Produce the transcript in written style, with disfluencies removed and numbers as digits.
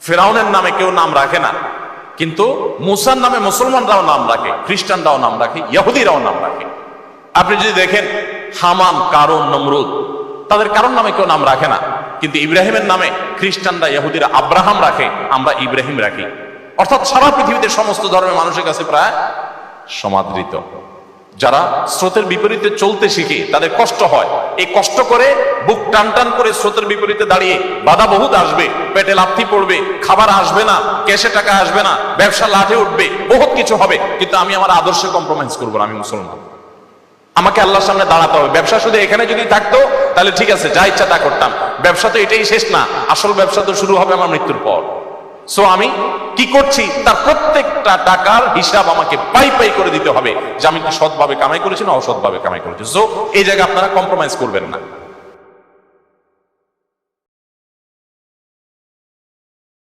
ফেরাউনের নামে কেউ নাম রাখে না, কিন্তু মুসার নামে মুসলমানরাও নাম রাখে, খ্রিস্টানরাও নাম রাখে, ইহুদিরাও নাম রাখে। আপনি যদি দেখেন হামান, কারুন, নমরুদ, তাদের কারোর নামে কেউ নাম রাখে না, কিন্তু ইব্রাহিমের নামে খ্রিস্টানরা, ইহুদিরা আব্রাহাম রাখে, আমরা ইব্রাহিম রাখি। অর্থাৎ সারা পৃথিবীতে সমস্ত ধর্মের মানুষের কাছে প্রায় সমাদৃত। যারা স্রোতের বিপরীতে চলতে শিখে তাদের কষ্ট হয়, এই কষ্ট করে বুক টান টান করে স্রোতের বিপরীতে দাঁড়িয়ে বাধা বহুত আসবে, পেটে লাথি পড়বে, খাবার আসবে না, ক্যাশে টাকা আসবে না, ব্যবসা লাঠে উঠবে, বহুত কিছু হবে, কিন্তু আমি আমার আদর্শে কম্প্রোমাইজ করবো না, আমি মুসলমান। আমাকে আল্লাহর সামনে দাঁড়াতে হবে। ব্যবসা শুধু এখানে যদি থাকতো তাহলে ঠিক আছে, যা ইচ্ছা তা করতাম। ব্যবসা তো এটাই শেষ না, আসল ব্যবসা তো শুরু হবে আমার মৃত্যুর পর। সো আমি কি করছি তার প্রত্যেকটা টাকার হিসাব আমাকে পাই পাই করে দিতে হবে, যে আমি কি সৎভাবে কামাই করেছি না অসৎভাবে কামাই করেছি। সো এই জায়গায় আপনারা কম্প্রোমাইজ করবেন না।